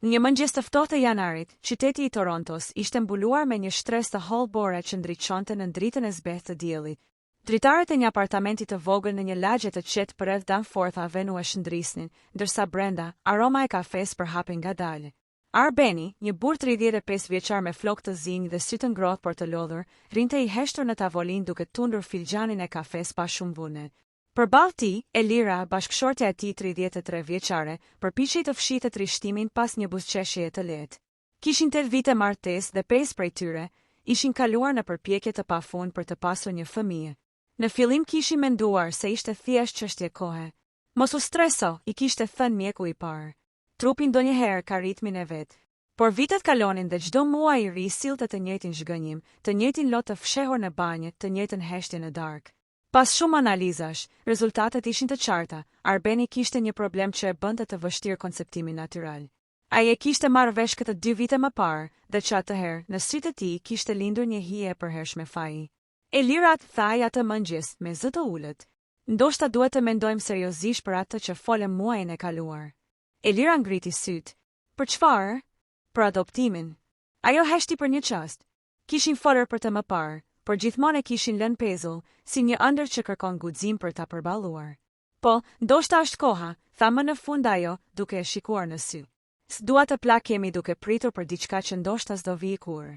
Një mëngjes të ftohtë të janarit, qyteti I Torontos ishte mbuluar me një shtresë të hollbore që ndriçonte në dritën e zbehtë të diellit. Dritarët e një apartamenti të vogël në një lagje të qetë përreth Danforth Avenue e shndrisnin, ndërsa brenda, aroma e kafes përhapej ngadalë. Arbeni, një burr 35 vjeçar me flokë të zinj dhe sy të ngrohtë por të lodhur, rinte I heshtur në tavolinë duke tundur filxhanin e kafes pa shumë vullnet. Përballë tij, Elira, bashkëshortja e tij 33 vjeçare, përpiqej të fshihte trishtimin pas një buzëqeshjeje të lehtë. Kishin 8 vite martesë dhe 5 prej tyre ishin kaluar në përpjekje të pafund për të pasur një fëmijë. Në fillim kishin menduar se ishte thjesht çështje kohe. Mos u streso, I kishte thënë mjeku I parë. Trupi ndonjëherë ka ritmin e vet. Por vitet kalonin dhe çdo muaj I ri sillte të njëjtin zhgënjim, të njëjtin lot të fshehur në banjë, të njëjtën heshtje në darkë. Pas shumë analizash, rezultatet ishin të qarta. Arbeni kishte një problem që e bënte të vështirë konceptimin natyral. Ai e kishte marrë vesh këtë 2 vite më parë, dhe që atëherë, në sytë e tij kishte lindur një hije e përhershme faji. Elira thaj atë mëngjes me zë të ulët. Ndoshta duhet të mendojmë seriozisht për atë që folëm muajin e kaluar. Elira ngriti syt. Për çfarë? Për adoptimin. Ajo heshti për një çast. Kishin folur për të më parë, por gjithmonë e kishin lënë pezull, si një ëndër që kërkon guxim për ta përballuar. Po, ndoshta është koha, tha më në fund ajo, duke e shikuar në sy. S'dua të plakemi duke pritur për diçka që ndoshta s'do vijë kurrë.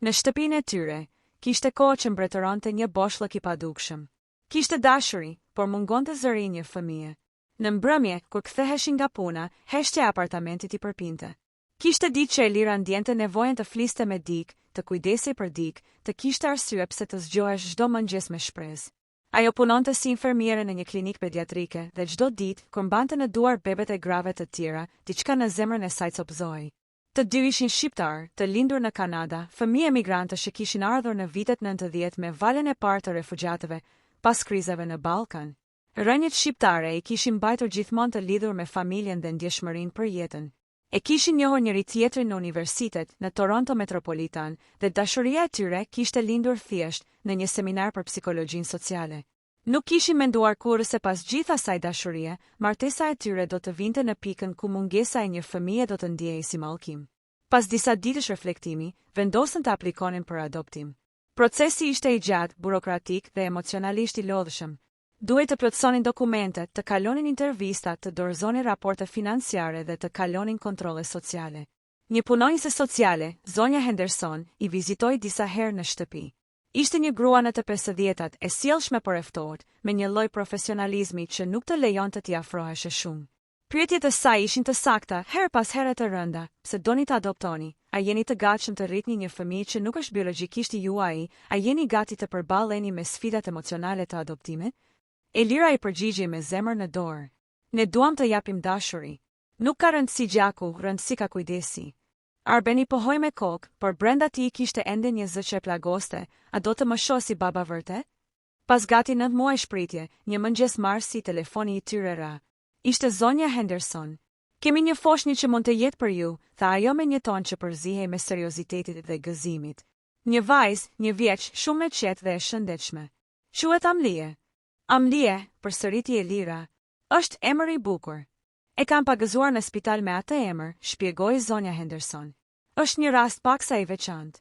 Në shtëpinë e tyre, kishte kohë që mbretëronte një boshllëk I padukshëm. Kishte dashuri, por mungonte zëri një fëmijë. Në mbrëmje, kur ktheheshin nga puna, heshtja e apartamentit I përpinte. Kishte ditë që Elira ndjente nevojën të fliste me dikë, të kujdesej për dikë, të kishte arsye pse të zgjohesh çdo mëngjes me shpresë. Ajo punonte si infermiere në një klinikë pediatrike dhe çdo ditë, kur mbante në duar bebet e grave të tjera, diçka në zemrën e saj copëzoi. Të dy ishin shqiptar, të lindur në Kanada, fëmijë emigrantë që kishin ardhur në vitet 90 me valën e parë të refugjatëve, pas krizave në Ballkan. Rënjët shqiptare I kishin mbajtur gjithmonë të lidhur me familjen dhe ndjeshmërinë për jetën. E kishin njohur njëri tjetrin në universitet, në Toronto Metropolitan, dhe dashuria e tyre kishte lindur thjesht në një seminar për psikologjinë sociale. Nuk kishin menduar kurrë se pas gjithë asaj dashurie, martesa e tyre do të vinte në pikën ku mungesa e një fëmije do të ndiehej si mallkim. Pas disa ditësh reflektimi, vendosën të aplikonin për adoptim. Procesi ishte I gjatë, burokratik dhe emocionalisht I lodhshëm. Duhet të plotësonin dokumentet, të kalonin intervistat, të dorëzonin raporte financiare dhe të kalonin kontrolle sociale. Një punonjëse sociale, zonja Henderson, I vizitoi disa herë në shtëpi. Ishte një grua në të 50-tat, e sjellshme por e ftohtë, me një lloj profesionalizmi që nuk të lejonte t'i afroheshe shumë. Pyetjet e saj ishin të sakta, her pas here të rënda: pse doni të adoptoni? A jeni të gatshëm të rritni një fëmijë që nuk është biologjikisht I juaj? A jeni gati të përballeni me sfidat emocionale të adoptimit? Elira I përgjigji me zemër në dorë. Ne duam të japim dashuri. Nuk ka rëndësi gjaku, rëndësi ka kujdesi. Arbeni pohoi me kokë, por brenda tij kishte ende një zë që e plagoste: a do të më shoh si baba vërtet? Pas gati 9 muaj shpritje, një mëngjes marsi telefoni I tyre ra. Ishte zonja Henderson. Kemi një foshnjë që mund të jetë për ju, tha ajo me një ton që përzihej me seriozitetit dhe gëzimit. Një vajzë, 1 vjeç, shumë e qetë dhe e shëndetshme. Quhet Amlie. Amlie, përsëriti Elira, është emër I bukur. E kam pagëzuar në spital me atë emër, shpjegoi zonja Henderson. Është një rast paksa I veçantë.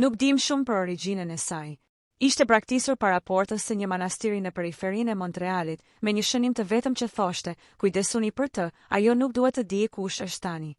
Nuk dim shumë për origjinën e saj. Ishte braktisur para portës së një manastiri në periferinë e Montrealit, me një shënim të vetëm që thoshte: kujdesuni për të, ajo nuk duhet të dijë kush është tani.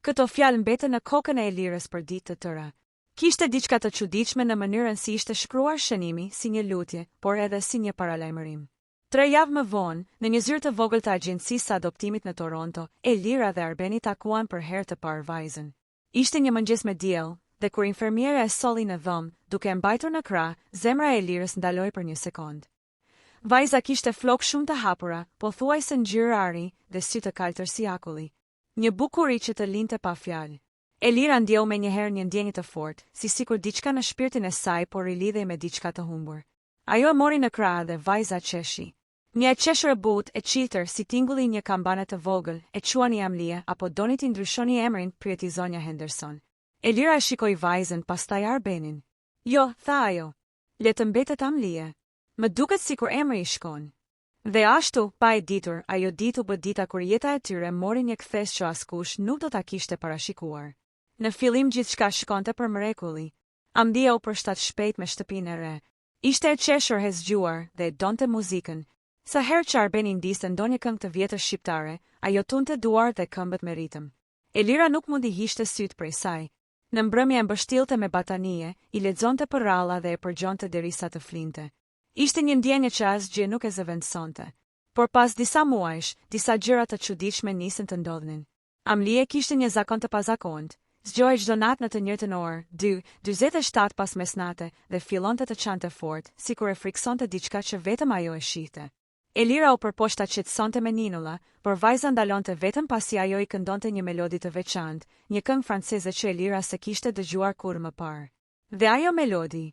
Këto fjalë mbetën në kokën e Elirës për ditë të tëra. Kishte diçka të çuditshme në mënyrën si ishte shkruar shënimi, si një lutje, por edhe si një paralajmërim. 3 javë më vonë, në një zyrë të vogël të agjencisë së adoptimit në Toronto, Elira dhe Arbeni takuan për herë të parë vajzën. Ishte një mëngjes me diell, dhe kur infermiera e solli në dhomë, duke mbajtur në krah, zemra e Elirës ndaloi për një sekond. Vajza kishte flokë shumë të hapura, pothuajse ngjyrë ari dhe sy të kaltër si akulli. Një bukuri që të linte pa fjalë. Elira ndjeu menjëherë një ndjenjë të fortë, sikur diçka në shpirtin e saj po rilidhej me diçka të humbur. Ajo e mori në krah dhe vajza qeshi. Një e qeshur e butë, e qiltër si tingulli një kambane të vogël, e quani Amlie, apo doni t'i ndryshoni emrin, pyeti zonja Henderson. Elira e shikoi vajzën, pastaj Arbenin. Jo, tha ajo. Le të mbetet Amlie. Më duket sikur emri I shkon. Dhe ashtu, pa e ditur, ajo ditu bë dita kur jeta e tyre mori një kthes që askush nuk do ta kishte parashikuar. Në fillim gjithçka shkonte për mrekulli. Amdia u përshtat shpejt me shtëpinë e re. Ishte e qeshur e zgjuar dhe e donte muzikën. Sa herë që Arbeni ndiste ndonjë këngë të vjetër shqiptare, ajo tunte duart dhe këmbët me ritëm. Elira nuk mundi hiqte syt prej saj. Në mbrëmje e mbështillte me batanie, i lexonte përralla dhe e përgjonte derisa të flinte. Ishte një ndjenjë që asgjë nuk e zëvendësonte. Por pas disa muajsh, disa gjëra të çuditshme nisën të ndodhnin. Amlie kishte një zakon të pazakontë. Zgjohej çdo natë në të njëjtën orë, 2:47 pas mesnate, dhe fillonte të çante fort, sikur e friksonte diçka që vetëm ajo e shihte. Elira u përpoqta qetësonte me Ninulla, por vajza ndalonte vetëm pasi ajo i këndonte një melodi të veçantë, një këngë franceze që Elira se kishte dëgjuar kurrë më parë. Dhe ajo melodi,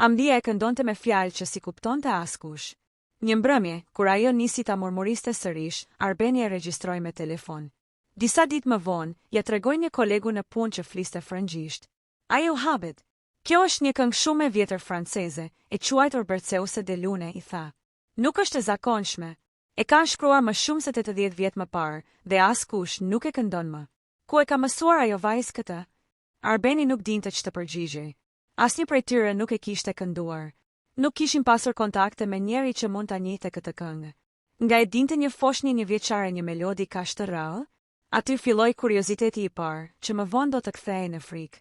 Amdia e këndonte me fjalë që si kuptonte askush. Një mbrëmje, kur ajo nisi ta murmuriste sërish, Arbeni e regjistroi me telefon. Disa ditë më vonë, ja tregoi një kolegu në punë që fliste frëngjisht. Ai u habet. Kjo është një këngë shumë e vjetër franceze, e quajtur Berceuse de Lune, i tha. Nuk është e zakonshme. E kanë shkruar më shumë se 80 vjet më parë, dhe askush nuk e këndon më. Ku e ka mësuar ajo vajzë këtë? Arbeni nuk dinte ç'të përgjigjej. Asnjë prej tyre nuk e kishte kënduar. Nuk kishin pasur kontakte me njeri që mund ta njihte këtë këngë. Nga e dinte një foshnjë një vjeçare një melodi kaq të rrallë, aty filloi kurioziteti i parë, që më vonë do të kthehej në frikë.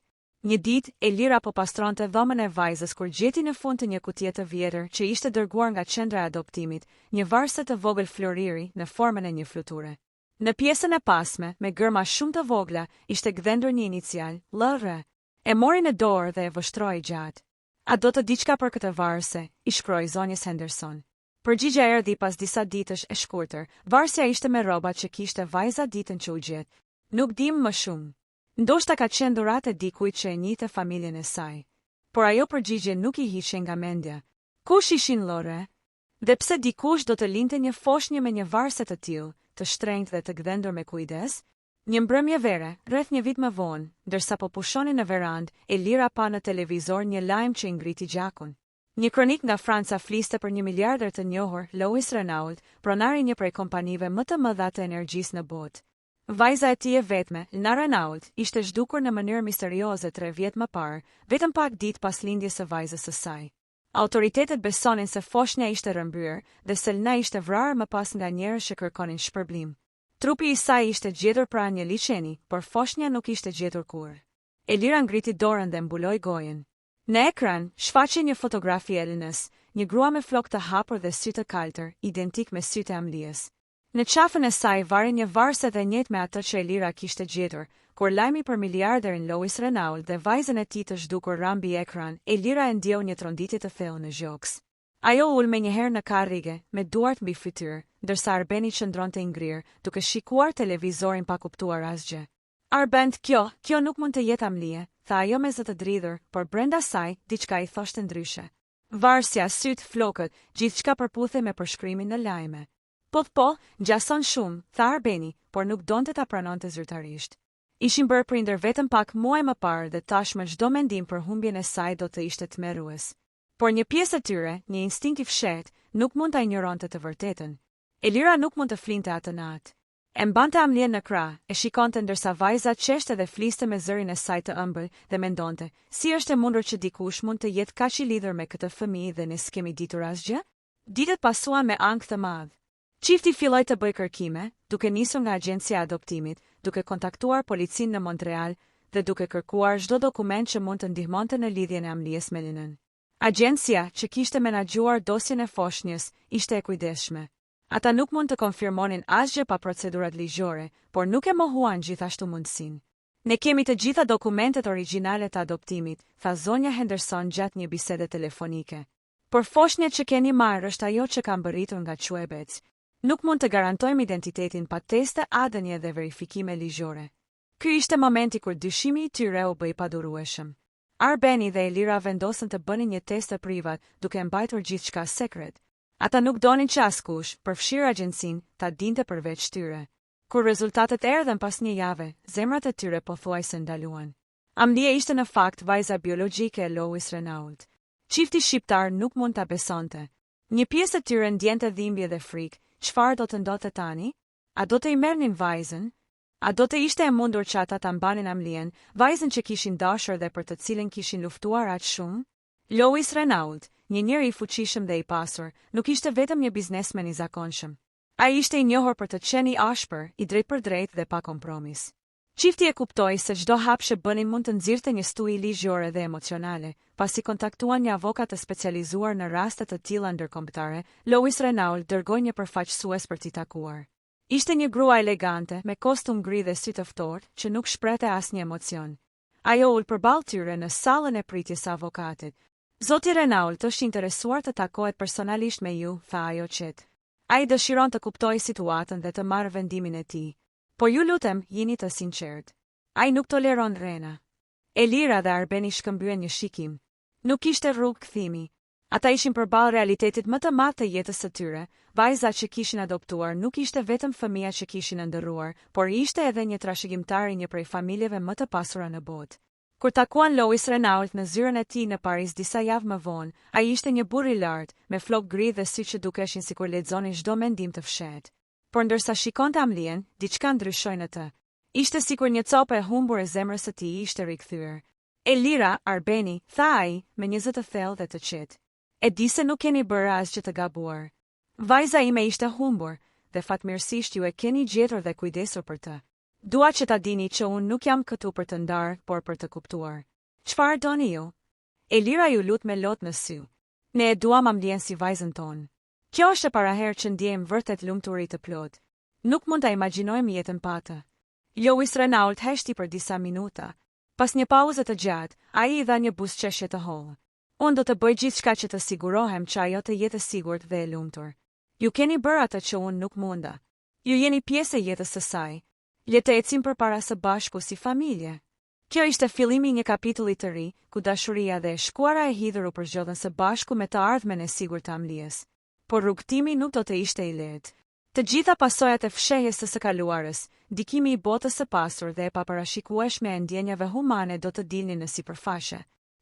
Një ditë, Elira po pastronte dhomën e vajzës kur gjeti në fund të një kutie të vjetër që ishte dërguar nga qendra e adoptimit, një varse të vogël floriri në formën e një fluture. Në pjesën e pasme, me gërma shumë të vogla, ishte gdhendur një inicial, LR. E mori në dorë dhe e vështroi gjatë. A do të diçka për këtë varse, i shkroi zonjës Henderson. Përgjigja erdhi pas disa ditësh e shkurtër. Varsja ishte me rrobat që kishte vajza ditën që u gjet. Nuk dim më shumë. Ndoshta ka qenë dhuratë e dikujt që e njihte familjen e saj. Por ajo përgjigje nuk i hiqe nga mendja. Kush ishin Lore? Dhe pse dikush do të linte një foshnjë me një varse të tillë, të shtrenjtë dhe të gdhendur me kujdes? Një mbrëmje vere, rreth një vit më vonë, ndërsa po pushonin në verandë, Elira pa në televizor një lajm që i ngriti gjakun. Një kronik nga Franca fliste për një miliardër të njohur, Louis Renault, pronari një prej kompanive më të mëdha të energjisë në botë. Vajza e tij e vetme, Lna Renault, ishte zhdukur në mënyrë misterioze 3 vjet më parë, vetëm pak ditë pas lindjes së vajzës së saj. Autoritetet besonin se foshnja ishte rrëmbyer dhe se Lna ishte vrarë më pas nga njerëz që kërkonin shpërblim. Trupi i saj ishte gjetur pranë një liçeni, por foshnja nuk ishte gjetur kurrë. Elira ngriti dorën dhe mbuloi gojën. Në ekran, shfaqej një fotografi e Lnës, një grua me flokë të hapur dhe sy të kaltër, identik me sytë e Amlies. Në qafën e saj vari një varse dhe njëjtë me atë që Elira kishte gjetur, kur lajmi për miliarderin Louis Renault dhe vajzën e tij të zhdukur rambi ekran, Elira e ndjeu një tronditje të thellë në gjoks. Ajo ul menjëherë në karrige, me duart mbi fytyrë, ndërsa Arbeni qëndronte i ngrirë, duke shikuar televizorin pa kuptuar asgjë. Arbend, kjo nuk mund të jetë Amlie, tha ajo me zë të dridhur, por brenda saj diçka i thoshte ndryshe. Varsja, syt, flokët, gjithçka përputhe me përshkrimin në lajme. Po, ngjason shumë, tha Arbeni, por nuk donte ta pranonte zyrtarisht. Ishin bërë prindër vetëm pak muaj më parë dhe tashmë çdo mendim për humbjen e saj do të ishte tmerrues. Por një pjesë e tyre, një instinkt i fshehtë, nuk mund ta injoronte të vërtetën. Elira nuk mund të flinte atë natë. E mbante Amlien në krah, e shikonte ndërsa vajza qeshte dhe fliste me zërin e saj të ëmbël dhe mendonte, si është e mundur që dikush mund të jetë kaq i lidhur me këtë fëmijë dhe ne s'kemi ditur asgjë? Ditët pasuan me ankth të madh. Çifti filloi të bëjë kërkime, duke nisur nga agjencia e adoptimit, duke kontaktuar policinë në Montreal dhe duke kërkuar çdo dokument që mund të ndihmonte në lidhjen e Amlies me Lnën. Agjencia, që kishte menaxhuar dosjen e foshnjës, ishte e kujdesshme. Ata nuk mund të konfirmonin asgjë pa procedurat ligjore, por nuk e mohuan gjithashtu mundësinë. Ne kemi të gjitha dokumentet origjinale të adoptimit, tha zonja Henderson gjatë një bisede telefonike. Por foshnja që keni marrë është ajo që ka mbërritur nga quebec. Nuk mund të garantojmë identitetin pa teste ADN dhe verifikime ligjore. Ky ishte momenti kur dyshimi i tyre u bë i padurueshëm. Arbeni dhe Elira vendosën të bënin një test të privat, duke mbajtur gjithçka sekret. Ata nuk donin që askush, përfshirë agjencinë, ta dinte përveç tyre. Kur rezultatet erdhen pas një jave, zemrat e tyre pothuajse ndaluan. Amlie ishte në fakt vajza biologjike e Louis Renault. Çifti shqiptar nuk mund ta besonte. Një pjesë e tyre ndjente dhimbje dhe frikë, çfarë do të ndodhte tani? A do të I merrnin vajzën? A do të ishte e mundur që ata ta mbanin Amlien, vajzën që kishin dashur dhe për të cilën kishin luftuar aq shumë? Lois Renault, një njeri I fuqishëm dhe I pasur, nuk ishte vetëm një biznesmen I zakonshëm. Ai ishte I njohur për të qenë I ashpër, I drejtpërdrejtë dhe pa kompromis. Çifti e kuptoi se çdo hap që bënin mund të nxirrte një stujë ligjore dhe emocionale. Pasi kontaktuan një avokat të specializuar në raste të tilla ndërkombëtare, Lois Renault dërgoi një përfaqësues për t'i takuar. Ishte një grua elegante, me kostum gri dhe sy të ftohtë, që nuk shprehte asnjë emocion. Ajo ul përballë tyre në sallën e pritjes së avokatit. Zoti Renault është interesuar të takohet personalisht me ju, tha ajo qetë. Ai dëshiron të kuptojë situatën dhe të marrë vendimin e tij. Por ju lutem, jini të sinqert. Ai nuk toleron rrena. Elira dhe Arbeni shkëmbyen një shikim. Nuk ishte rrugë kthimi. Ata ishin përballë realitetit më të madh të jetës së tyre. Vajza që kishin adoptuar nuk ishte vetëm fëmia që kishin ndërruar, por ishte edhe një trashëgimtar I një prej familjeve më të pasura në botë. Kur takuan Lois Renault në zyrën e tij në Paris disa javë më vonë, ai ishte një burr I lartë, me flokë gri dhe sy që dukeshin sikur lexonin çdo mendim të fshehtë. Por ndërsa shikonte Amlien, diçka ndryshoi në të. Ishte sikur një copë e humbur e zemrës së tij ishte rikthyer. Elira, Arbeni, tha ai, me një zë të thellë dhe të qetë. E di se nuk keni bërë asgjë të gabuar. Vajza ime ishte humbur, dhe fatmirësisht ju e keni gjetur dhe kujdesur për të. Dua që ta dini që unë nuk jam këtu për të ndarë, por për të kuptuar. Çfarë doni ju? Elira ju lut me lot në sy. Ne e duam Amlien si vajzën tonë. Kjo është e paraherë që ndjejmë vërtet lumturi të plot. Nuk mund ta imagjinojmë jetën pa të. Lois Renault heshti për disa minuta. Pas një pauze të gjatë, ai I dha një buzëqeshje të hollë. Unë do të bëj gjithçka që të sigurohem që ajo të jetë e sigurt dhe e lumtur. Ju keni bërë atë që unë nuk munda. Ju jeni pjesë e jetës së saj. Le të ecim përpara së bashku si familje. Kjo ishte fillimi I një kapitulli të ri, ku dashuria dhe shkuara e hidhur u përzgjodhen së bashku me të ardhmen e sigurt të Amlies. Por rrugtimi nuk do të ishte I lehtë. Të gjitha pasojat e fshehjes së kaluarës, ndikimi I botës së pasur dhe e paparashikueshme e ndjenjave humane do të dilnin në sipërfaqe.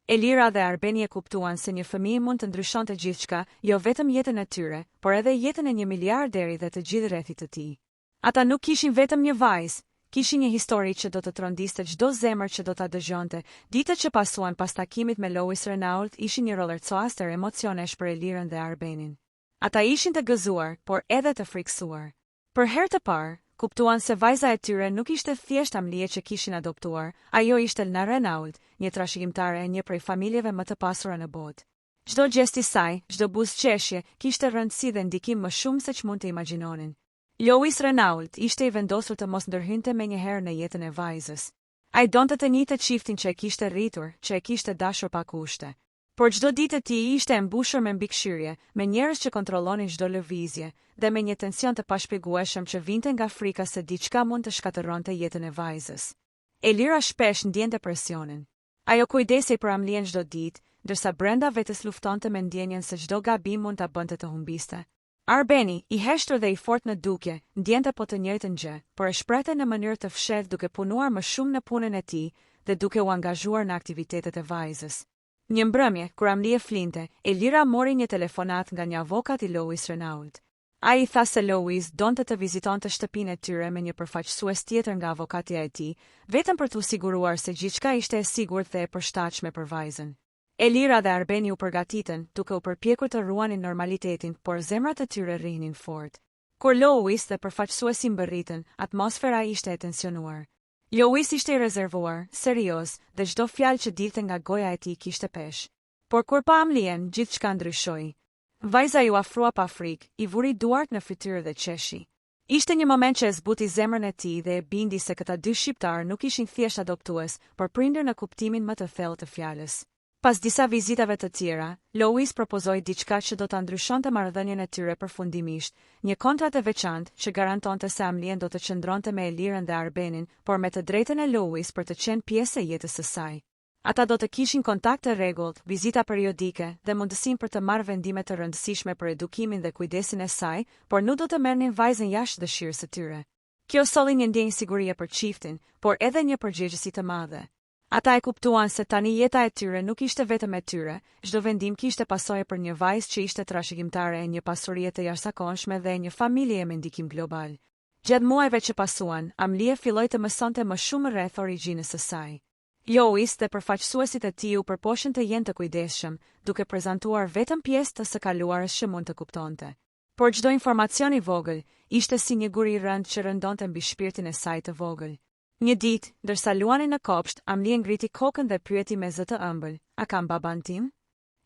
Elira dhe Arbeni e kuptuan se një fëmijë mund të ndryshonte gjithçka, jo vetëm jetën e tyre, por edhe jetën e një miliarderi dhe të gjithë rrethit të tij. Ata nuk kishin vetëm një vajzë, kishin një histori që do të trondiste çdo zemër që do ta dëgjonte. Ditët që pasuan pas takimit me Lois Renault ishin një rollercoaster emocionesh për Elirën dhe Arbenin. Ata ishin të gëzuar, por edhe të frikësuar. Për herë të parë, kuptuan se vajza e tyre nuk ishte thjesht Amlie që kishin adoptuar, ajo ishte Elna Renault, një trashëgimtare e një prej familjeve më të pasura në botë. Çdo gjest I saj, çdo buzëqeshje, kishte rëndësi dhe ndikim më shumë se ç'mund të imagjinonin. Lois Renault ishte I vendosur të mos ndërhynte menjëherë në jetën e vajzës. Ai donte të njëjtë çiftin që e kishte rritur, që e kishte dashur pa kushte. Por çdo ditë e tij ishte e mbushur me mbikëqyrje, me njerëz që kontrollonin çdo lëvizje, dhe me një tension të pashpjegueshëm që vinte nga frika se diçka mund të shkatërronte jetën e vajzës. Elira shpesh ndjente presionin. Ajo kujdesej për Amlien çdo ditë, ndërsa brenda vetes luftonte me ndjenjen se çdo gabim mund ta bënte të humbiste. Arbeni, I heshtur dhe I fortë në dukje, ndjente po të njëjtën gjë, por e shprehte në mënyrë të fshehtë duke punuar më shumë në punën e tij dhe duke u angazhuar në aktivitetet e vajzës. Një mbrëmje, kur Amlie flinte, Elira mori një telefonat nga një avokat I Lois Renault. Ai I tha se Lois donte të vizitonte shtëpinë e tyre me një përfaqësues tjetër nga avokatja e tij, vetëm për t'u siguruar se gjithçka ishte e sigurt dhe e përshtatshme për vajzën. Elira dhe Arbeni u përgatitën, duke u përpjekur të ruanin normalitetin, por zemrat e tyre rrinin fort. Kur Lois dhe përfaqësuesi mbërritën, atmosfera ishte e tensionuar. Lois ishte I rezervuar, serioz, dhe çdo fjalë që dilte nga goja e tij kishte pesh. Por kur pa Amlien, gjithçka ndryshoi. Vajza ju afrua pa frikë, I vuri duart në fytyrë dhe qeshi. Ishte një moment që e zbuti zemrën e tij dhe e bindi se këta dy shqiptar nuk ishin thjesht adoptues, por prindër në kuptimin më të thellë të fjalës. Pas disa vizitave të tjera, Lois propozoi diçka që do ta ndryshonte marrëdhënien e tyre përfundimisht, një kontratë e veçantë që garantonte se Amlien do të qëndronte me Elirën dhe Arbenin, por me të drejtën e Lois për të qenë pjesë e jetës së saj. Ata do të kishin kontakte rregullt, vizita periodike dhe mundësinë për të marrë vendime të rëndësishme për edukimin dhe kujdesin e saj, por nuk do të merrnin vajzën jashtë dëshirës së tyre. Kjo solli një ndjenjë sigurie për çiftin, por edhe një përgjegjësi të madhe. Ata e kuptuan se tani jeta e tyre nuk ishte vetëm e tyre, çdo vendim kishte pasojë për një vajzë që ishte trashëgimtare e një pasurie të jashtëzakonshme dhe një familje me ndikim global. Gjatë muajve që pasuan, Amlia filloi të mësonte më shumë rreth origjinës së saj. Lois dhe përfaqësuesit e tij u përpoqën të jenë të kujdesshëm, duke prezantuar vetëm pjesë të së kaluarës që mund të kuptonte. Por çdo informacion i vogël ishte si një gur i rënd që rëndonte mbi shpirtin e saj të vogël. Një ditë, ndërsa luanin në kopsht, Amlia ngriti kokën dhe pyeti me zë të ëmbël: "A kam baban tim?"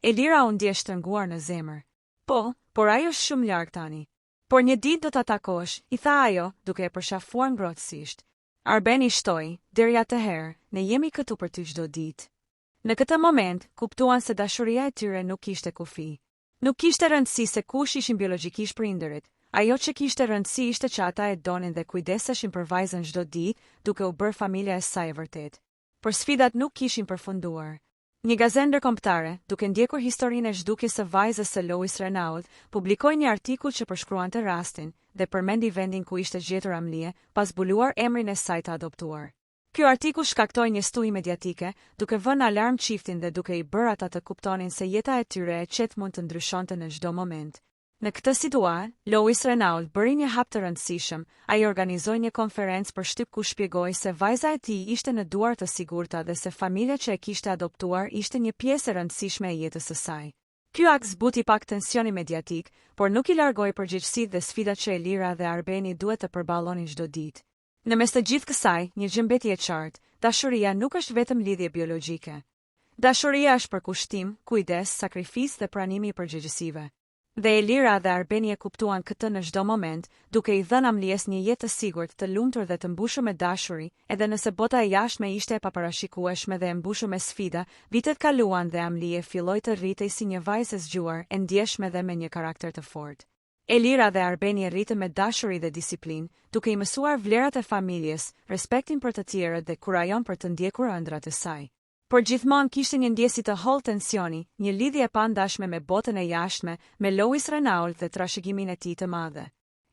Elira u ndjeh shtrënguar në zemër. "Po, por ai është shumë larg tani." "Por një ditë do ta takosh," i tha ajo, duke e përshafuar ngrohtësisht. Arbeni shtoi: "Deri atëherë, ne jemi këtu për ty çdo ditë." Në këtë moment, kuptuan se dashuria e tyre nuk kishte kufi. Nuk kishte rëndësi se kush ishin biologjikisht prindërit. Ajo që kishte rëndësi ishte që ata e donin dhe kujdeseshin për vajzën çdo ditë, duke u bërë familja e saj e vërtet. Por sfidat nuk kishin përfunduar. Një gazetë ndërkombëtare, duke ndjekur historinë e zhdukjes së vajzës së Lois Renault, publikoi një artikull që përshkruante rastin dhe përmendi vendin ku ishte gjetur Amlia, pas zbuluar emrin e saj të adoptuar. Ky artikull shkaktoi një stujë mediatike, duke vënë alarm çiftin dhe duke i bërë ata të kuptonin se jeta e tyre e qetë mund të ndryshonte në çdo moment. Në këtë situatë, Lois Renault bëri një hap të rëndësishëm. Ai organizoi një konferencë për shtyp ku shpjegoi se vajza e tij ishte në duar të sigurta dhe se familja që e kishte adoptuar ishte një pjesë e rëndësishme e jetës së saj. Ky akt zbuti pak tensioni mediatik, por nuk i largoi përgjegjësitë dhe sfidat që Elira dhe Arbeni duhet të përballonin çdo ditë. Në mes të gjithë kësaj, një gjë mbeti e qartë: dashuria nuk është vetëm lidhje biologjike. Dashuria është përkushtim, kujdes, sakrificë dhe pranimi i përgjegjësive. Dhe Elira dhe Arbeni e kuptuan këtë në çdo moment, duke i dhënë Amlies një jetë të sigurt, të lumtur dhe të mbushur me dashuri, edhe nëse bota e jashtme ishte e paparashikueshme dhe e mbushur me sfida. Vitet kaluan dhe Amlie filloi të rritej si një vajzë e zgjuar, e ndjeshme dhe me një karakter të fortë. Elira dhe Arbeni rritën me dashuri dhe disiplinë, duke i mësuar vlerat e familjes, respektin për të tjerët dhe kurajon për të ndjekur ëndrat e saj. Por gjithmonë kishte një ndjesi të hollë tensioni, një lidhje e pandashme me botën e jashtme, me Lois Renault dhe trashëgimin e tij të madh.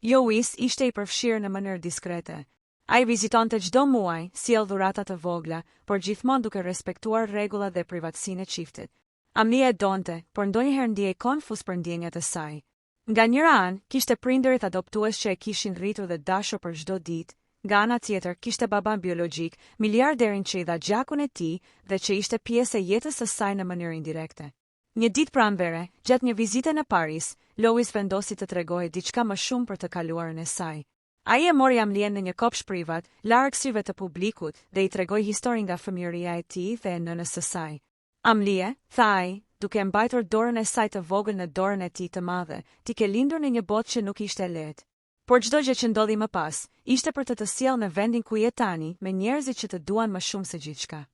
Lois ishte i përfshirë në mënyrë diskrete. Ai vizitonte çdo muaj, sjell dhurata të vogla, por gjithmonë duke respektuar rregullat dhe privatësinë e çiftit. Amlia e donte, por ndonjëherë ndiej konfuz për ndjenjat e saj. Nga njëra anë, kishte prindërit adoptues që e kishin rritur dhe dashur për çdo ditë. Nga ana tjetër, kishte baban biologjik, miliarderin që i dha gjakun e tij dhe që ishte pjesë e jetës së saj në mënyrë indirekte. Një ditë pranvere, gjatë një vizite në Paris, Lois vendosi të tregojë diçka më shumë për të kaluarën e saj. Ai e mori Amlien në një kopsht privat, larg syve të publikut, dhe i tregoi historinë nga fëmijëria e tij dhe e nënës së saj. "Amlie," tha ai, duke mbajtur dorën e saj të vogël në dorën e tij të madhe, "ti ke lindur në një botë që nuk ishte lehtë. Por çdo gjë që ndodhi më pas, ishte për të sjellë në vendin ku je tani, me njerëzit që të duan më shumë se gjithçka."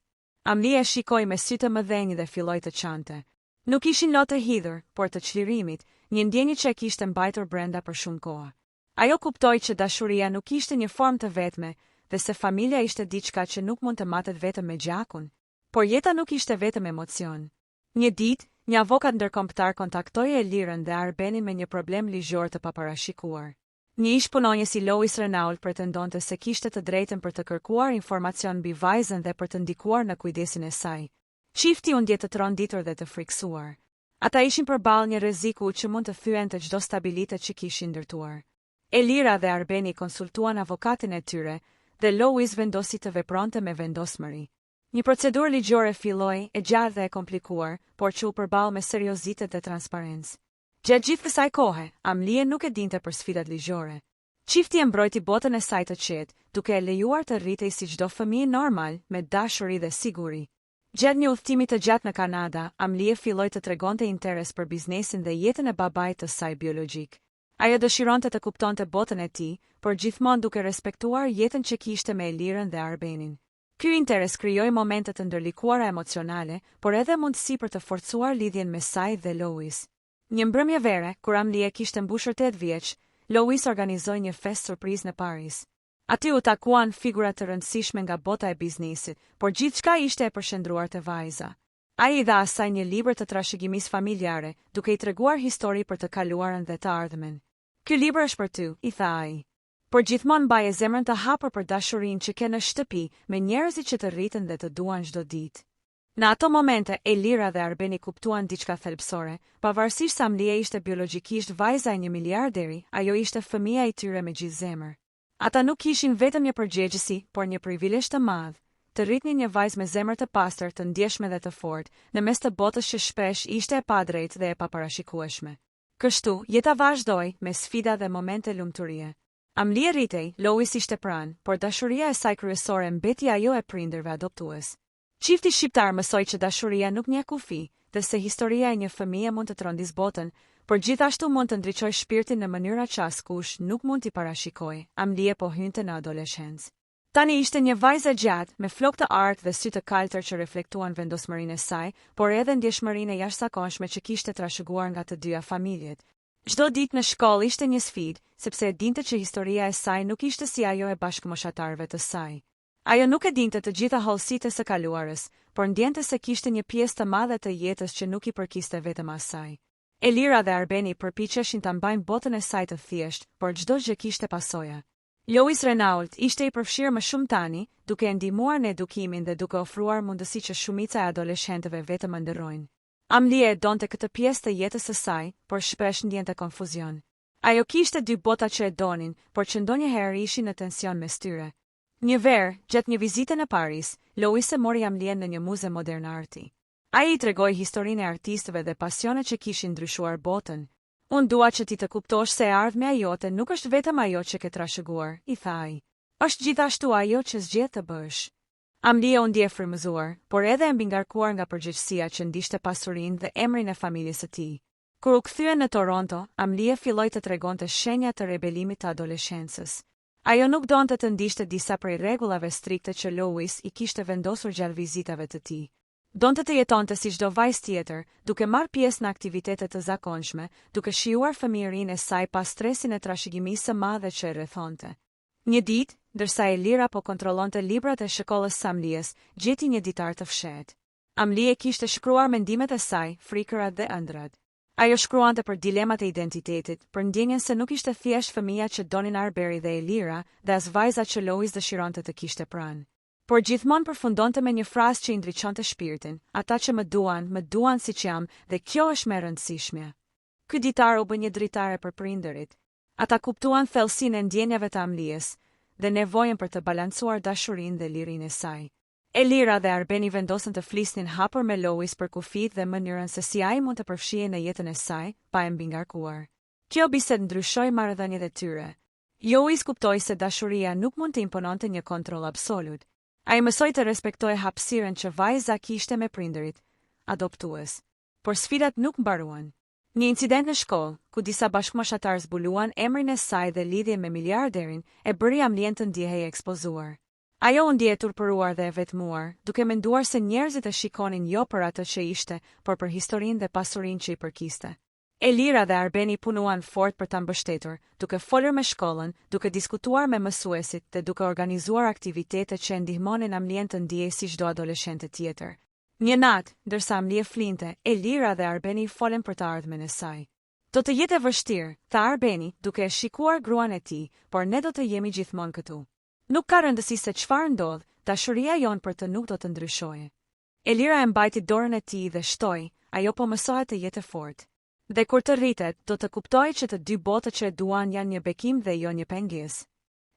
Amlia shikoi me sy të mëdhenj dhe filloi të çante. Nuk ishin lotë të hidhur, por të çlirimit, një ndjenjë që e kishte mbajtur brenda për shumë kohë. Ajo kuptoi që dashuria nuk ishte një formë të vetme, dhe se familja ishte diçka që nuk mund të matet vetëm me gjakun. Por jeta nuk ishte vetëm emocion. Një ditë, një avokat ndërkombëtar kontaktoi Elirën dhe Arbenin me një problem ligjor të paparashikuar. Një ish punonjës i Lois Renault pretendonte se kishte të drejtën për të kërkuar informacion mbi vajzën dhe për të ndikuar në kujdesin e saj. Çifti u ndje të tronditur dhe të friksuar. Ata ishin përballë një rreziku që mund të thyente çdo stabilitet që kishin ndërtuar. Elira dhe Arbeni konsultuan avokatin e tyre dhe Lois vendosi të vepronte me vendosmëri. Një procedurë ligjore filloi, e gjatë dhe e komplikuar, por që u përballë me seriozitet dhe transparencë. Gjatë gjithë kësaj kohe, Amlie nuk e dinte për sfidat ligjore. Çifti e mbrojti botën e saj të qetë, duke e lejuar të rritej si çdo fëmijë normal, me dashuri dhe siguri. Gjatë një udhëtimi të gjatë në Kanada, Amlie filloi të tregonte interes për biznesin dhe jetën e babait të saj biologjik. Ajo dëshironte të kuptonte botën e tij, por gjithmonë duke respektuar jetën që kishte me Elirën dhe Arbenin. Ky interes krijoi momente të ndërlikuara emocionale, por edhe mundësi për të forcuar lidhjen mes saj dhe Lois. Një mbrëmje vere, kur Amlie kishte mbushur 8 vjeç, Lois organizoi një festë surprizë në Paris. Aty u takuan figura të rëndësishme nga bota e biznesit, por gjithçka ishte e përshëndruar te vajza. Ai i dha asaj një libër të trashëgimisë familjare, duke i treguar histori për të kaluarën dhe të ardhmen. "Ky libër është për ty," i tha ai. por gjithmonë mbaje zemrën të hapur për dashurinë që ke në shtëpi me njerëzit që të rriten dhe të duan çdo ditë. Në ato momente, Elira dhe Arbeni kuptuan diçka thelbësore, pavarësisht se Amlia ishte biologjikisht vajza e një miliarderi, ajo ishte fëmia e tyre me gjithë zemër. Ata nuk kishin vetëm një përgjegjësi, por një privilegj të madh, të rritnin një vajzë me zemër të pastër, të ndjeshme dhe të fortë, në mes të botës që shpesh ishte e padrejtë dhe e paparashikueshme. Kështu, jeta vazhdoi me sfida dhe momente lumturie. Amlia rritej, Lois ishte pranë, por dashuria e saj kryesore mbeti ajo e prindërve adoptues. Çifti shqiptar mësoi që dashuria nuk njeh kufi, dhe se historia e një fëmie mund të trondis botën, por gjithashtu mund të ndriçojë shpirtin në mënyra që askush nuk mund t'i parashikojë. Amlia po hynte në adoleshencë. Tani ishte një vajzë gjatë, me flokë të artë dhe sy të kaltër që reflektuan vendosmërinë e saj, por edhe ndjeshmërinë e jashtëzakonshme që kishte trashëguar nga të dyja familjet. Çdo ditë në shkollë ishte një sfidë, sepse e dinte që historia e saj nuk ishte si ajo e bashkëmoshatarëve të saj. Ajo nuk e dinte të gjitha hollësitë së kaluarës, por ndjente se kishte një pjesë të madhe të jetës që nuk i përkiste vetëm asaj. Elira dhe Arbeni përpiqeshin ta mbajnë botën e saj të thjeshtë, por çdo gjë kishte pasoja. Lois Renault ishte i përfshirë më shumë tani, duke e ndihmuar në edukimin dhe duke ofruar mundësi që shumica e adoleshentëve vetëm ndërrojnë. Amlia e donte këtë pjesë të jetës së saj, por shpesh ndjente konfuzion. Ajo kishte dy bota që e donin, por që ndonjëherë ishin në tension mes tyre. Një verë, gjatë një vizite në Paris, Lois e mori Amlien në një muze modern arti. Ai i tregoi historinë e artistëve dhe pasionet që kishin ndryshuar botën. Unë dua që ti të kuptosh se ardhmja jote nuk është vetëm ajo që ke trashëguar, i tha ai. Është gjithashtu ajo që zgjedh të bësh. Amlia u ndje frymëzuar, por edhe e mbingarkuar nga përgjegjësia që ndishte pasurinë dhe emrin e familjes së tij. Kur u kthye në Toronto, Amlia filloi të tregonte shenja të rebelimit të adoleshencës. Ajo nuk donte të ndishte disa prej rregullave strikte që Lois i kishte vendosur gjatë vizitave të tij. Donte të jetonte si çdo vajzë tjetër, duke marrë pjesë në aktivitete të zakonshme, duke shijuar fëmijërinë e saj pas stresin e trashëgimisë së madhe që e rrethonte. Një ditë, ndërsa Elira po kontrollonte librat e shkollës së Amlies, gjeti një ditar të fshehtë. Amlia kishte shkruar mendimet e saj, frikërat dhe ëndrat. Ajo shkruante për dilemat e identitetit, për ndjenjen se nuk ishte thjesht fëmia që donin Arberi dhe Elira, dhe as vajza që Lois dëshironte të kishte pranë. Por gjithmonë përfundonte me një frazë që i ndriçonte shpirtin: ata që më duan siç jam, dhe kjo është më e rëndësishmja. Ky ditar u bë një dritare për prindërit. Ata kuptuan thellësinë e ndjenjave të Amlies dhe nevojën për të balancuar dashurinë dhe lirinë e saj. Elira dhe Arbeni vendosën të flisnin hapur me Lois për kufit dhe mënyrën se si ai mund të përfshihej në jetën e saj, pa e mbingarkuar. Kjo bisedë ndryshoi marrëdhëniet e tyre. Lois kuptoi se dashuria nuk mund të impononte një kontroll absolut. Ai mësoi të respektojë hapësirën që vajza kishte me prindërit adoptues. Por sfidat nuk mbaruan. Një incident në shkollë, ku disa bashkëmoshatarë zbuluan emrin e saj dhe lidhje me miliarderin, e bëri Amlien të ndjehej ekspozuar. Ajo u ndje turpëruar dhe e vetmuar, duke menduar se njerëzit e shikonin jo për atë që ishte, por për historinë dhe pasurinë që i përkiste. Elira dhe Arbeni punuan fort për ta mbështetur, duke folur me shkollën, duke diskutuar me mësuesit dhe duke organizuar aktivitete që ndihmonin Amlien të ndiej si çdo adoleshente tjetër. Një natë, ndërsa Amlia flinte, Elira dhe Arbeni folën për të ardhmen e saj. Do të jetë e vështirë, tha Arbeni, duke e shikuar gruan e tij, por ne do të jemi gjithmonë këtu. Nuk ka rëndësi se çfarë ndodh, dashuria jon për të nuk do të ndryshojë. Elira e mbajti dorën e tij dhe shtoi, ajo po mësohet të jetë fortë. Dhe kur të rritet, do të kuptojë që të dy botët që e duan janë një bekim dhe jo një pengesë.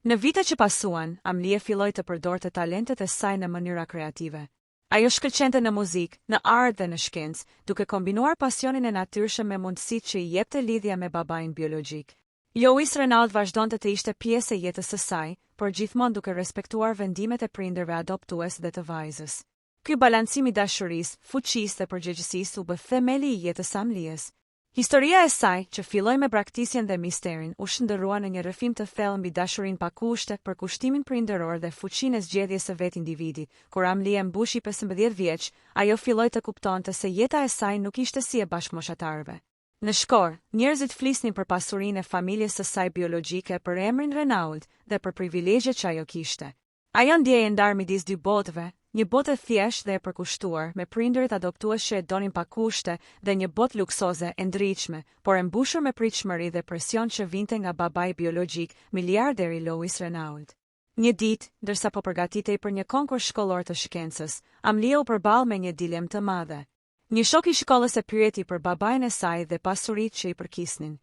Në vitet që pasuan, Amlia filloi të përdorte talentet e saj në mënyra kreative. Ajo shkëlqente në muzikë, në art dhe në shkencë, duke kombinuar pasionin e natyrshëm me mundësitë që i jepte lidhja me babain biologjik. Lois Renault vazhdonte të ishte pjesë e jetës së saj, por gjithmonë duke respektuar vendimet e prindërve adoptues dhe të vajzës. Ky balancim i dashurisë, fuqisë dhe përgjegjësisë u bë themeli i jetës së Amlies. Historia e saj, që filloi me braktisjen dhe misterin, u shndërrua në një rrëfim të thellë mbi dashurinë pa kushte, për kushtimin prindëror dhe fuqinë e zgjedhjes së vet individi. Kur Amlia mbushi 15 vjeç, ajo filloi të kuptonte se jeta e saj nuk ishte si e bashkëmoshatarëve. Në shkollë, njerëzit flisnin për pasurinë e familjes së saj biologjike, për emrin Renault dhe për privilegjet që ajo kishte. Ajo ndjehej ndar midis dy botëve, një botë e thjeshtë dhe e përkushtuar, me prindërit adoptues që e donin pa kushte dhe një botë luksoze e ndritshme, por e mbushur me pritshmëri dhe presion që vinte nga babai biologjik, miliarderi Louis Renault. Një ditë, ndërsa po përgatitej për një konkurs shkollor të shkencës, Amlia u përball me një dilemë të madhe. Një shok i shkollës e pyeti për babain e saj dhe pasuritë që i përkisnin.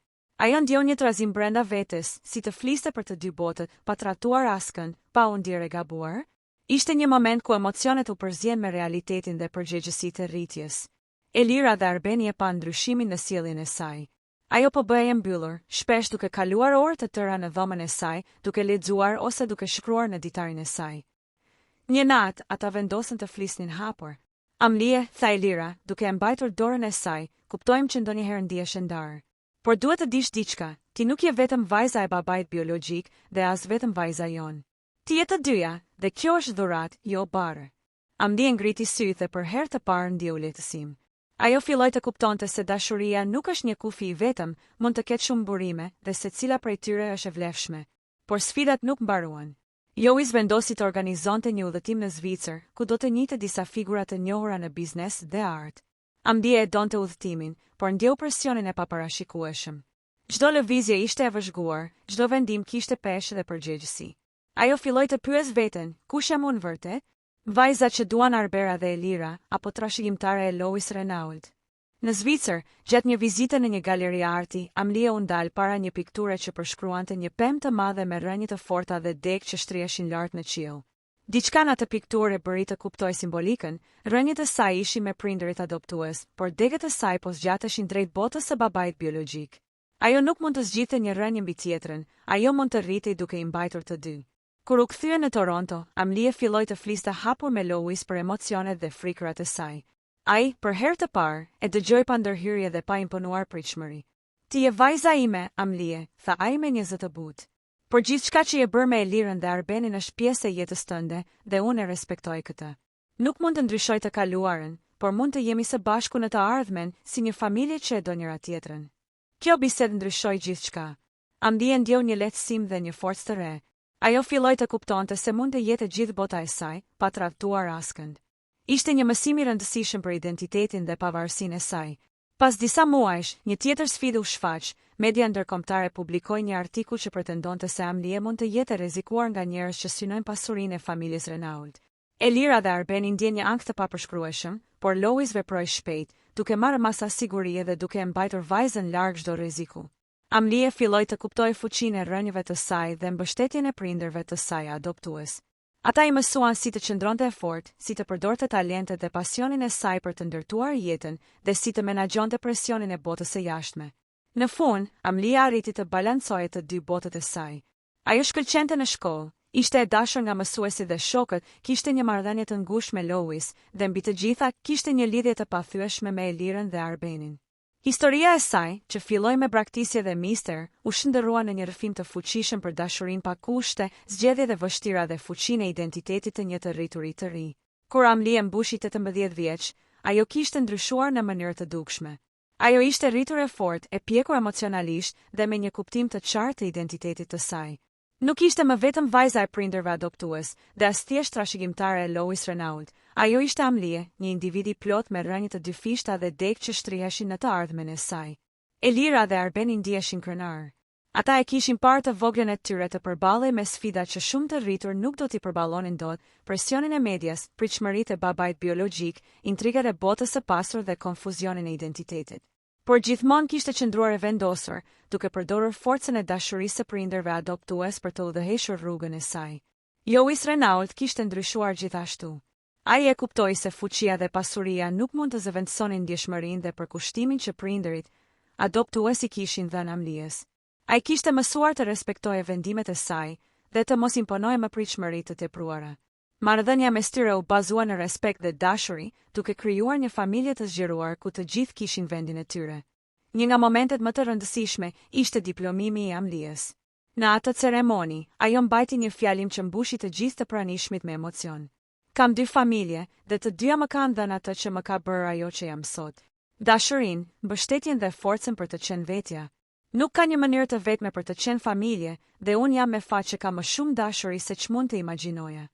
Ajo ndjon një trazim brenda vetes, si të fliste për të dy botët, pa tratuar askën, pa u ndjerë e gabuar. Ishte një moment ku emocionet u përzien me realitetin dhe përgjegjësitë e rritjes. Elira dhe Arbeni e pa ndryshimin në sjelljen e saj. Ajo po bëhej e mbyllur, shpesh duke kaluar orë të tëra në dhomën e saj, duke lexuar ose duke shkruar në ditarin e saj. Një natë, ata vendosën të flisnin hapur. Amlie, tha Elira, duke e mbajtur dorën e saj, kuptojmë që ndonjëherë ndihesh e ndarë. Por duhet të dish diçka, ti nuk je vetëm vajza e babait biologjik dhe as vetëm vajza jon. Ti je të dyja, dhe kjo është dhuratë, jo barë. Amlia ngriti sytë dhe për herë të parë ndjeu lehtësim. Ajo filloi të kuptonte se dashuria nuk është një kufi i vetëm, mund të ketë shumë burime dhe secila prej tyre është e vlefshme. Por sfidat nuk mbaruan. Louis vendosi të organizonte një udhëtim në Zvicër, ku do të njihte disa figura të njohura në biznes dhe art. Amdia e donte udhëtimin, por ndjeu presionin e paparashikueshëm. Çdo lëvizje ishte e vëzhguar, çdo vendim kishte peshë dhe përgjegjësi. Ajo filloi të pyes veten, kush jam unë vërtet? Vajza që duan Arbera dhe Elira, apo trashëgimtare e Louis Renault? Në Zvicër, gjatë një vizite në një galeri arti, Amlia u ndal para një pikture që përshkruante një pemë të madhe me rrënjë të forta dhe degë që shtriheshin lart në qiell. Diçka në atë pikturë e bëri të kuptoj simbolikën, rrënjët e saj ishin me prindërit adoptues, por degët e saj po zgjateshin drejt botës së babait biologjik. Ajo nuk mund të zgjidhte një rrënjë mbi tjetrën, ajo mund të rritej duke i mbajtur të dy. Kur u kthye në Toronto, Amlia filloi të fliste hapur me Louis për emocionet dhe frikërat e saj. Ai, për herë të parë, e dëgjoi pa ndërhyrje dhe pa imponuar pritshmëri. Ti je vajza ime, Amlie, tha ai me një zë të butë. Por gjithçka që je bërë me Elirën dhe Arbenin është pjesë e jetës tënde dhe unë e respektoj këtë. Nuk mund të ndryshoj të kaluarën, por mund të jemi së bashku në të ardhmen si një familje që e do njëra tjetrën. Kjo bisedë ndryshoi gjithçka. Amlia ndjeu një lehtësim dhe një forcë të re. Ajo filloi të kuptonte se mund të jetë gjithë bota e saj, pa tratuar askënd. Ishte një mësim i rëndësishëm për identitetin dhe pavarësinë e saj. Pas disa muajsh, një tjetër sfidë u shfaq. Media ndërkombëtare publikoi një artikull që pretendonte se Amlia mund të jetë e rrezikuar nga njerëz që synojnë pasurinë e familjes Renault. Elira dhe Arbeni ndjen një ankth të papërshkrueshëm, por Louis veproi shpejt, duke marrë masa sigurie dhe duke e mbajtur vajzën larg çdo rreziku. Amlia filloi të kuptojë fuqinë e rrënjëve të saj dhe mbështetjen e prindërve të saj adoptues. Ata i mësuan si të qëndronte e fortë, si të përdorte talentet dhe pasionin e saj për të ndërtuar jetën dhe si të menaxhonte presionin e botës së jashtme. Në fund, Amlia arriti të balancojë të dy botët e saj. Ajo shkëlqente në shkollë, ishte e dashur nga mësuesit dhe shokët, kishte një marrëdhënie të ngushtë me Louis dhe mbi të gjitha kishte një lidhje të pathyeshme me Elirën dhe Arbenin. Historia e saj, që filloi me braktisje dhe mister, u shndërrua në një rrëfim të fuqishëm për dashurinë pa kushte, zgjedhjet e vështira dhe fuqinë e identitetit të një të rriturit të ri. Kur Amlia mbushi 18 vjeç, ajo kishte ndryshuar në mënyrë të dukshme. Ajo ishte rritur e fortë, e pjekur emocionalisht dhe me një kuptim të qartë të identitetit të saj. Nuk ishte më vetëm vajza e prindërve adoptues, dhe as thjesht trashëgimtare e Louis Renault. Ajo ishte Amlia, një individ i plot me rrënjë të dyfishta dhe degë që shtriheshin në të ardhmen e saj. Elira dhe Arbeni ndiheshin krenar. Ata e kishin parë të voglën e tyre të përballej me sfida që shumë të rritur nuk do t'i përballonin dot, presionin e medias, pritshmëritë e babait biologjik, intrigat e botës së pasur dhe konfuzionin e identitetit. Por gjithmonë kishte qëndruar e vendosur, duke përdorur forcën e dashurisë së prindërve adoptues për të udhëhequr rrugën e saj. Louis Renault kishte ndryshuar gjithashtu. Ai e kuptoi se fuqia dhe pasuria nuk mund të zëvendësonin ndjeshmërinë dhe përkushtimin që prindërit adoptues i kishin dhënë Amlies. Ai kishte mësuar të respektojë vendimet e saj dhe të mos imponojë më pritshmëri të tepruara. Marrëdhënia mes tyre u bazua në respekt dhe dashuri, duke krijuar një familje të zgjeruar ku të gjithë kishin vendin e tyre. Një nga momentet më të rëndësishme ishte diplomimi i Amlies. Në atë ceremoni, ajo mbajti një fjalim që mbushi të gjithë të pranishmit me emocion. Kam dy familje, dhe të dyja më kanë dhënë atë që më ka bërë ajo që jam sot. Dashurinë, mbështetjen dhe forcën për të qenë vetja. Nuk ka një mënyrë të vetme për të qenë familje, dhe unë jam me fat që ka më shumë dashuri se ç'mund të imagjinoja.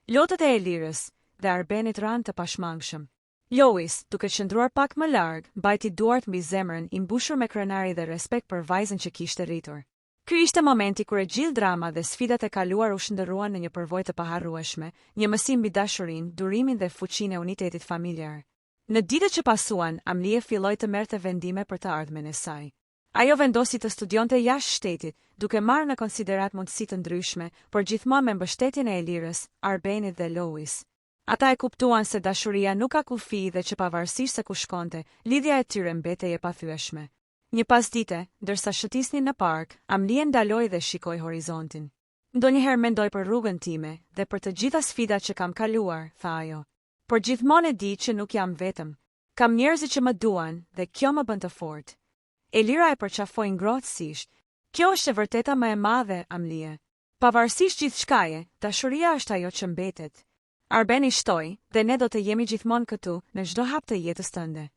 Lotët e Elirës, dhe Arbenit rand të pashmangshëm. Lois, duke qëndruar pak më larg, mbajti duart mbi zemrën, i mbushur me krenari dhe respekt për vajzën që kishte rritur. Ky ishte momenti kur e gjithë drama dhe sfidat e kaluar u shndërruan në një përvojë të paharrueshme, një mësim mbi dashurinë, durimin dhe fuqinë e unitetit familjar. Në ditët që pasuan, Amlie filloi të merrte vendime për të ardhmen e saj. Ajo vendosi të studionte jashtë shtetit, duke marrë në konsiderat mundësi të ndryshme, por gjithmonë me mbështetjen e Elirës, Arbenit dhe Lois. Ata e kuptuan se dashuria nuk ka kufi dhe që pavarësisht se ku shkonte, lidhja e tyre mbetej e pathyeshme. Një pasdite, ndërsa shëtisnin në park, Amlie ndaloi dhe shikoi horizontin. Ndonjëherë mendoj për rrugën time dhe për të gjitha sfidat që kam kaluar, tha ajo. Por gjithmonë e di që nuk jam vetëm. Kam njerëz që më duan dhe kjo më bën të fortë. Elira e përqafoi ngrohtësisht. Kjo është e vërteta më e madhe, Amlie. Pavarësisht gjithçkaje, dashuria është ajo që mbetet. Arbeni shtoi, dhe ne do të jemi gjithmonë këtu në çdo hap të jetës tënde.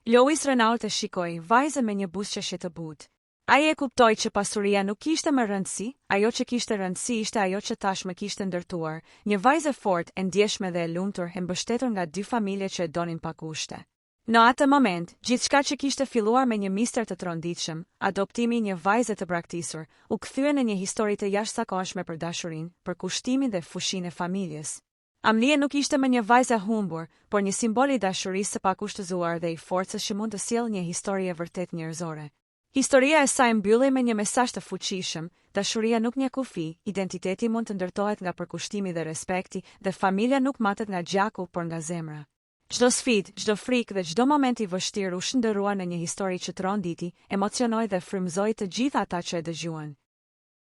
Lois Renault e shikoi vajzën me një buzëqeshje të butë. Ai e kuptoi që pasuria nuk kishte më rëndësi, ajo që kishte rëndësi ishte ajo që tashmë kishte ndërtuar, një vajzë e fortë, e ndjeshme dhe e lumtur, e mbështetur nga dy familje që e donin pa kushte. Në atë moment, gjithçka që kishte filluar me një mister të tronditshëm, adoptimi i një vajze të braktisur, u kthye në një histori të jashtëzakonshme për dashurinë, për kushtimin dhe fushinë e familjes. Amlie nuk ishte më një vajzë e humbur, por një simbol i dashurisë së pakushtëzuar dhe i forcës që mund të sjellë një histori e vërtet njerëzore. Historia e saj mbylli me një mesazh të fuqishëm: dashuria nuk njeh kufi, identiteti mund të ndërtohet nga përkushtimi dhe respekti, dhe familja nuk matet nga gjaku, por nga zemra. Çdo sfidë, çdo frikë dhe çdo moment i vështirë u shndërrua në një histori që tronditi, emocionoi dhe frymëzoi të gjithë ata që e dëgjuan.